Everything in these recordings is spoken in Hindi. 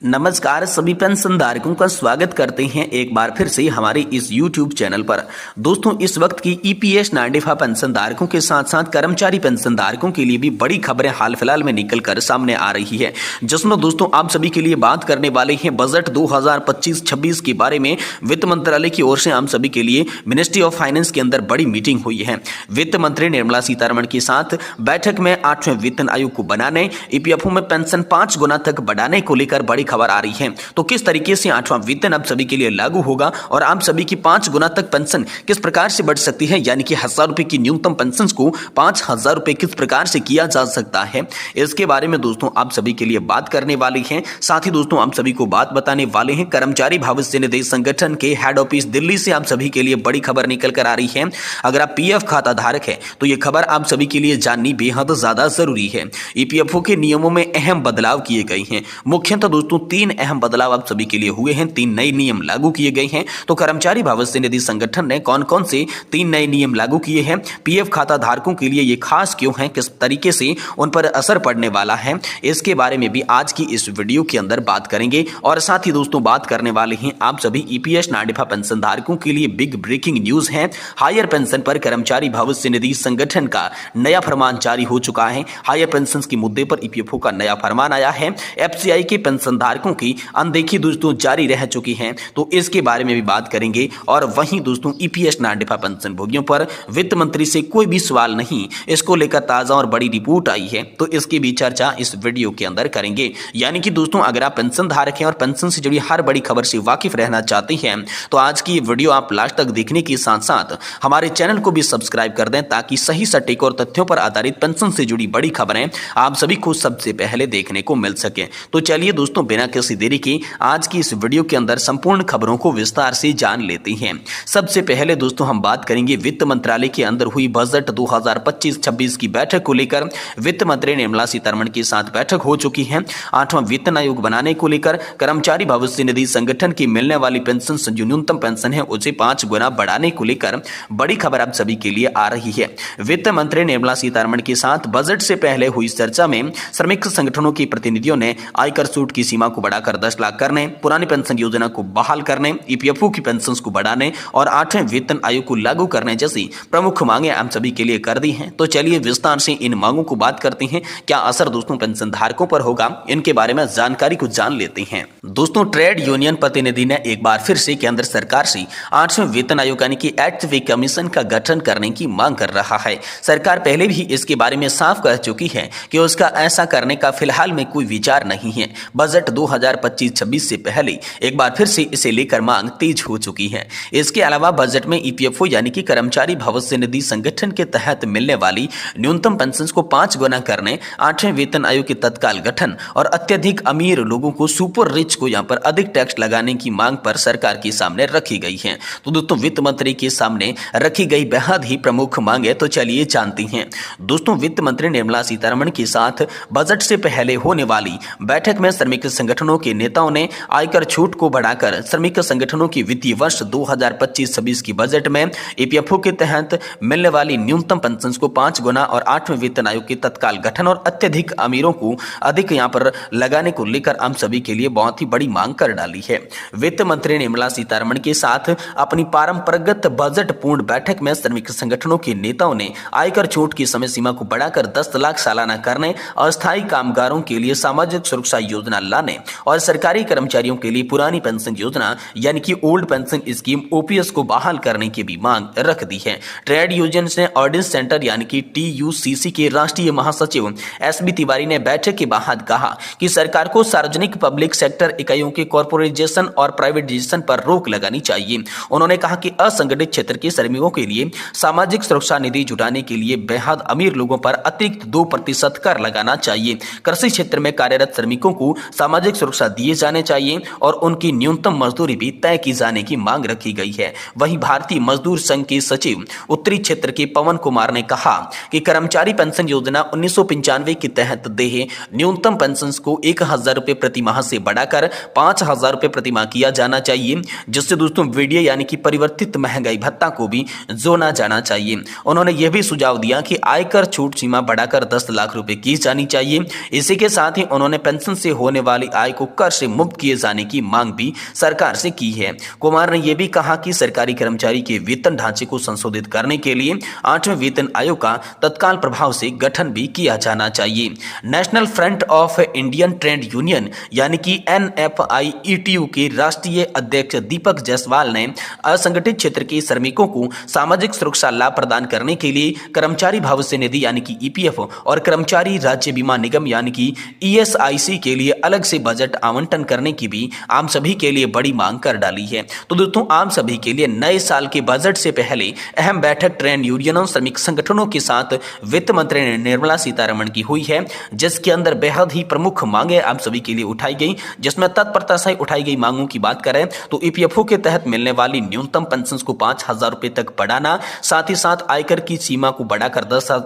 नमस्कार सभी पेंशन धारकों का स्वागत करते हैं एक बार फिर से हमारे इस YouTube चैनल पर। दोस्तों इस वक्त की EPS 95 पेंशन धारकों के साथ साथ कर्मचारी पेंशन धारकों के लिए भी बड़ी खबरें हाल फिलहाल में निकलकर सामने आ रही है, जिसमें दोस्तों आप सभी के लिए बात करने वाले हैं बजट 2025-26 के बारे में। वित्त मंत्रालय की ओर से हम सभी के लिए मिनिस्ट्री ऑफ फाइनेंस के अंदर बड़ी मीटिंग हुई है। वित्त मंत्री निर्मला सीतारमण के साथ बैठक में 8वें वेतन आयोग को बनाने, EPFO में पेंशन 5 गुना तक बढ़ाने को लेकर बड़ी खबर आ रही है। तो किस तरीके से 8वां वेतन आप सभी के लिए लागू होगा और आप सभी की 5 गुना तक पेंशन किस प्रकार से बढ़ सकती है, यानी कि 1000 रुपए की न्यूनतम पेंशन को 5000 रुपए किस प्रकार से किया जा सकता है, इसके बारे में दोस्तों आप सभी के लिए बात करने वाले हैं। साथ ही दोस्तों आप सभी को बात बताने वाले हैं कर्मचारी भविष्य निधि संगठन के हेड ऑफिस दिल्ली से आप सभी के लिए बड़ी खबर निकल कर आ रही है। अगर आप PF खाता धारक है तो यह खबर आप सभी के लिए जाननी बेहद ज्यादा जरूरी है। EPFO के नियमों में अहम बदलाव किए गए हैं। मुख्यतः दोस्तों 3 अहम बदलाव आप सभी के लिए हुए हैं, 3 नए नियम लागू किए गए हैं। तो कर्मचारी भविष्य निधि संगठन ने कौन कौन से 3 नए नियम लागू किए हैं, PF खाता धारकों के लिए ये खास क्यों है, किस तरीके से उन पर असर पड़ने वाला है, इसके बारे में भी आज की इस वीडियो के अंदर बात करेंगे। और साथ ही दोस्तों बात करने वाले हैं आप सभी EPS 95 पेंशन धारकों के लिए बिग ब्रेकिंग न्यूज है। हायर पेंशन पर कर्मचारी भविष्य निधि संगठन का नया फरमान जारी हो चुका है। हायर पेंशन के मुद्दे पर EPFO का नया फरमान आया है। FCI के पेंशन धारकों की अनदेखी दोस्तों जारी रह चुकी है, तो इसके बारे में भी बात करेंगे। और वहीं दोस्तों EPS 95 पेंशन भोगियों पर वित्त मंत्री से कोई भी सवाल नहीं, इसको लेकर ताजा और बड़ी रिपोर्ट आई है, तो इसकी भी चर्चा इस वीडियो के अंदर करेंगे। यानी कि दोस्तों अगर आप पेंशन धारक हैं और पेंशन से जुड़ी हर बड़ी खबर से वाकिफ रहना चाहते हैं तो आज की वीडियो आप लास्ट तक देखने के साथ साथ हमारे चैनल को भी सब्सक्राइब कर दें, ताकि सही सटीक और तथ्यों पर आधारित पेंशन से जुड़ी बड़ी खबरें आप सभी को सबसे पहले देखने को मिल सके। तो चलिए दोस्तों बिना किसी देरी के आज की इस वीडियो के अंदर संपूर्ण खबरों को विस्तार से जान लेते हैं। सबसे पहले दोस्तों हम बात करेंगे वित्त मंत्रालय के अंदर हुई बजट 2025-26 की बैठक को लेकर। वित्त मंत्री निर्मला सीतारमण के साथ बैठक हो चुकी है। 8वां वेतन आयोग बनाने को लेकर कर्मचारी भविष्य निधि संगठन की मिलने वाली पेंशन जो न्यूनतम पेंशन है उसे 5 गुना बढ़ाने को लेकर बड़ी खबर आप सभी के लिए आ रही है। वित्त मंत्री निर्मला सीतारमण के साथ बजट से पहले हुई चर्चा में श्रमिक संगठनों के प्रतिनिधियों ने आयकर छूट की सीमा को बढ़ाकर 10 लाख करने, पुरानी पेंशन योजना को बहाल करने, EPFO की पेंशन को बढ़ाने और 8वें वेतन आयोग को लागू करने जैसी प्रमुख मांगे हम सभी के लिए कर दी हैं। तो चलिए विस्तार से इन मांगों को बात करते हैं। क्या असर दोस्तों पेंशन धारकों पर होगा, इनके बारे में जानकारी को जान लेते हैं। दोस्तों ट्रेड यूनियन प्रतिनिधि ने एक बार फिर से केंद्र सरकार से 8वें वेतन आयोग यानी कि 8th पे कमीशन का गठन करने की मांग कर रहा है। सरकार पहले भी इसके बारे में साफ कह चुकी है कि उसका ऐसा करने का फिलहाल में कोई विचार नहीं है। बजट 2025-26 से पहले एक बार फिर से इसे लेकर मांग तेज हो चुकी है। इसके अलावा बजट में EPFO यानी कि कर्मचारी भविष्य निधि संगठन के तहत मिलने वाली न्यूनतम पेंशन को 5 गुना करने, 8वें वेतन आयोग के तत्काल गठन और अत्यधिक अमीर लोगों को सुपर रिच को यहां पर अधिक टैक्स लगाने की मांग पर सरकार के सामने रखी गई है। तो दोस्तों वित्त मंत्री के सामने रखी गई बेहद ही प्रमुख मांगे तो चलिए जानते हैं। दोस्तों वित्त मंत्री निर्मला सीतारमण के साथ बजट से पहले होने वाली बैठक में श्रमिक संगठनों के नेताओं ने आयकर छूट को बढ़ाकर श्रमिक संगठनों की वित्तीय वर्ष 2025-26 की बजट में EPFO के तहत मिलने वाली न्यूनतम पेंशन को 5 गुना और 8वें वेतन आयोग के तत्काल गठन और अत्यधिक अमीरों को अधिक यहां पर लगाने को लेकर हम सभी के लिए बहुत ही बड़ी मांग कर डाली है। वित्त मंत्री निर्मला सीतारमण के साथ अपनी परंपरागत बजट पूर्ण बैठक में श्रमिक संगठनों के नेताओं ने आयकर छूट की समय सीमा को बढ़ाकर 10 लाख सालाना करने, अस्थायी कामगारों के लिए सामाजिक सुरक्षा योजना लाने और सरकारी कर्मचारियों के लिए पुरानी पेंशन योजना यानी कि ओल्ड पेंशन स्कीम OPS को बहाल करने की भी मांग रख दी है। ट्रेड यूनियन ने ऑर्डिनेंस सेंटर यानी कि TUCC के राष्ट्रीय महासचिव SB तिवारी ने बैठक के बाद कहा कि सरकार को सार्वजनिक पब्लिक सेक्टर इकाइयों के कॉर्पोरेटाइजेशन और प्राइवेटाइजेशन पर रोक लगानी चाहिए। उन्होंने कहा कि असंगठित क्षेत्र के श्रमिकों के लिए सामाजिक सुरक्षा निधि जुटाने के लिए बेहद अमीर लोगों पर अतिरिक्त 2% कर लगाना चाहिए। कृषि क्षेत्र में कार्यरत श्रमिकों को सामाजिक सुरक्षा दिए जाने चाहिए और उनकी न्यूनतम मजदूरी भी तय की जाने की मांग रखी गई है। वहीं भारतीय मजदूर संघ के सचिव उत्तरी क्षेत्र के पवन कुमार ने कहा कि कर्मचारी पेंशन योजना 1995 के तहत देय न्यूनतम पेंशन को 1000 रुपए प्रति माह से बढ़ाकर 5000 रुपए प्रति माह किया जाना चाहिए, जिससे दोस्तों वीडियो यानी कि परिवर्तित महंगाई भत्ता को भी जोड़ा जाना चाहिए। उन्होंने यह भी सुझाव दिया कि आयकर छूट सीमा बढ़ाकर 10 लाख रुपए की जानी चाहिए। इसी के साथ ही उन्होंने पेंशन से होने वाली वाली आय को कर से मुक्त किए जाने की मांग भी सरकार से की है। कुमार ने यह भी कहा कि सरकारी कर्मचारी के वेतन ढांचे को संशोधित करने के लिए 8वें वेतन आयोग का तत्काल प्रभाव से गठन भी किया जाना चाहिए। National front of Indian trade union यानी कि NFIETU के राष्ट्रीय अध्यक्ष दीपक जायसवाल ने असंगठित क्षेत्र के श्रमिकों को सामाजिक सुरक्षा लाभ प्रदान करने के लिए कर्मचारी भविष्य निधि यानी कि EPF और कर्मचारी राज्य बीमा निगम यानी कि ESIC के लिए अलग से बजट आवंटन करने की भी आम सभी के लिए बड़ी मांग कर डाली है। तो दोस्तों, आम सभी के लिए नए साल के बजट से पहले अहम बैठक ट्रेड यूनियनों श्रमिक संगठनों के साथ वित्त मंत्री निर्मला सीतारमण की हुई है, जिसके अंदर बेहद ही प्रमुख मांगे आप सभी के लिए उठाई गई। जिसमें तत्परता से उठाई गई मांगों की बात करें तो EPFO के तहत मिलने वाली न्यूनतम पेंशन को 5,000 रुपए तक बढ़ाना, साथ ही साथ आयकर की सीमा को बढ़ाकर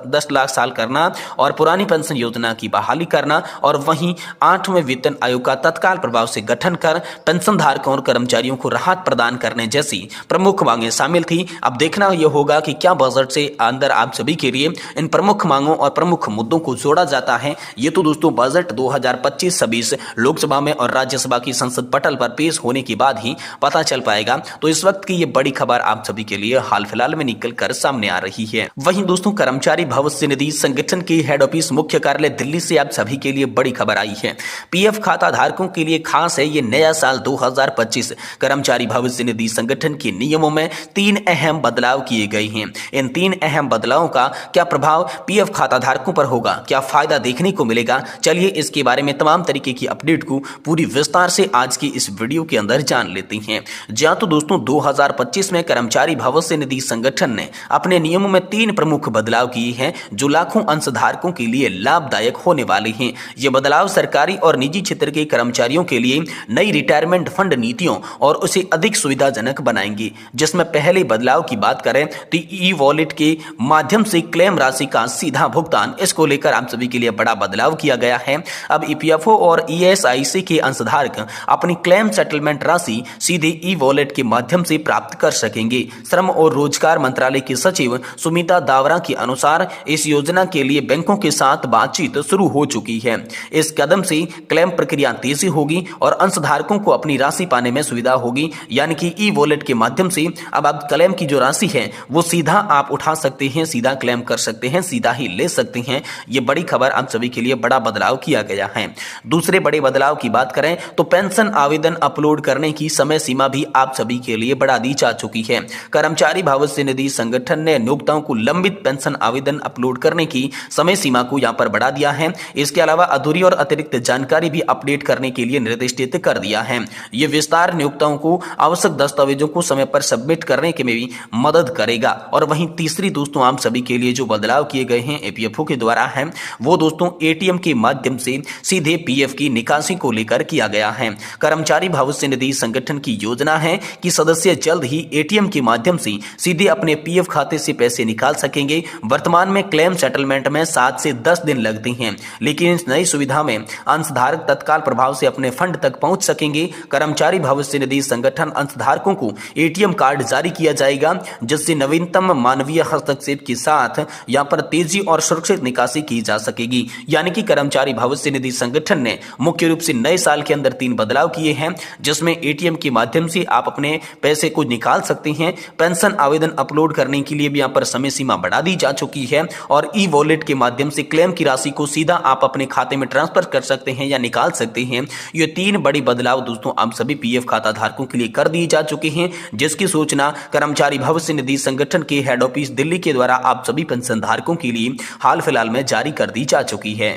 10 लाख साल करना और पुरानी पेंशन योजना की बहाली करना, और वहीं 8वें वेतन आयोग का तत्काल प्रभाव से गठन कर पेंशन धारकों और कर्मचारियों को राहत प्रदान करने जैसी प्रमुख मांगें शामिल थी। अब देखना यह होगा कि क्या बजट से अंदर आप सभी के लिए इन प्रमुख मांगों और प्रमुख मुद्दों को जोड़ा जाता है। ये तो दोस्तों बजट 2025-26 लोकसभा में और राज्यसभा की संसद पटल पर पेश होने के बाद ही पता चल पाएगा। तो इस वक्त की ये बड़ी खबर आप सभी के लिए हाल फिलहाल में निकल कर सामने आ रही है। वहीं दोस्तों, कर्मचारी भविष्य निधि संगठन के हेड ऑफिस मुख्य कार्यालय दिल्ली से आप सभी के लिए बड़ी खबर आई है। PF खाता धारकों के लिए खास है ये नया साल 2025। कर्मचारी भविष्य निधि संगठन के नियमों में 3 अहम बदलाव किए गए हैं। इन 3 अहम बदलावों का क्या प्रभाव PF खाता धारकों पर होगा, क्या फायदा देखने को मिलेगा, चलिए इसके बारे में तमाम तरीके की अपडेट को पूरी विस्तार से आज की इस वीडियो के अंदर जान लेते हैं। जहां तो दोस्तों 2025 में कर्मचारी भविष्य निधि संगठन ने अपने नियमों में 3 प्रमुख बदलाव किए हैं जो लाखों अंशधारकों के लिए लाभदायक होने वाले हैं। ये बदलाव सरकारी और निजी क्षेत्र के कर्मचारियों के लिए नई रिटायरमेंट फंड नीतियों और उसे अधिक सुविधाजनक बनाएंगे। जिसमें पहले बदलाव की बात करें तो ई-वॉलेट के माध्यम से क्लेम राशि का सीधा भुगतान, इसको लेकर आप सभी के लिए बड़ा बदलाव किया गया है। अब EPFO और ESIC के अंशधारक अपनी क्लेम सेटलमेंट राशि सीधे ई-वॉलेट के माध्यम से प्राप्त कर सकेंगे। श्रम और रोजगार मंत्रालय की सचिव सुमिता दावरा के अनुसार इस योजना के लिए बैंकों के साथ बातचीत शुरू हो चुकी है। इस कदम से क्लेम प्रक्रिया तेजी होगी और अंशधारकों को अपनी राशि पाने में सुविधा होगी। यानी कि ई-वॉलेट के माध्यम से अब आप क्लेम की जो राशि है वो सीधा आप उठा सकते हैं, सीधा क्लेम कर सकते हैं, सीधा ही ले सकते हैं। ये बड़ी खबर आप सभी के लिए बड़ा बदलाव किया गया है। दूसरे बड़े बदलाव की बात करें तो पेंशन आवेदन अपलोड करने की समय सीमा भी आप सभी के लिए बढ़ा दी जा चुकी है। कर्मचारी भविष्य निधि संगठन ने नियोक्ताओं को लंबित पेंशन आवेदन अपलोड करने की समय सीमा को यहां पर बढ़ा दिया है। इसके अलावा अधूरी और अतिरिक्त जानकारी भी अपडेट करने के लिए निर्दिष्ट कर दिया है। यह विस्तार नियोक्ताओं को आवश्यक दस्तावेजों को समय पर सबमिट करने के में भी मदद करेगा। और वहीं तीसरी दोस्तों आप सभी के लिए जो बदलाव किए गए हैं EPFO के द्वारा है वो दोस्तों ATM के माध्यम से सीधे PF की निकासी को लेकर किया गया है। कर्मचारी भविष्य निधि संगठन की योजना है कि सदस्य जल्द ही ATM के माध्यम से सीधे अपने PF खाते से पैसे निकाल सकेंगे। वर्तमान में क्लेम सेटलमेंट में 7 से 10 दिन लगते हैं, लेकिन इस नई सुविधा में अंशधारक तत्काल प्रभाव से अपने फंड तक पहुंच सकेंगे। कर्मचारी भविष्य निधि संगठन अंशधारकों को ATM कार्ड जारी किया जाएगा जिससे नवीनतम मानवीय हस्तक्षेप के साथ यहां पर तेजी और सुरक्षित निकासी की जा सकेगी। यानी कि कर्मचारी भविष्य निधि संगठन ने मुख्य रूप से नए साल के अंदर 3 बदलाव किए हैं, जिसमें ATM के माध्यम से आप अपने पैसे को निकाल सकते हैं। पेंशन आवेदन अपलोड करने के लिए भी यहां पर समय सीमा बढ़ा दी जा चुकी है और ई-वॉलेट के माध्यम से क्लेम की राशि को सीधा आप अपने खाते में ट्रांसफर कर सकते हैं या निकाल सकते हैं। ये 3 बड़ी बदलाव दोस्तों आप सभी PF खाता धारकों के लिए कर दिए जा चुके हैं, जिसकी सूचना कर्मचारी भविष्य निधि संगठन के हेड ऑफिस दिल्ली के द्वारा आप सभी पेंशन धारकों के लिए हाल फिलहाल में जारी कर दी जा चुकी है।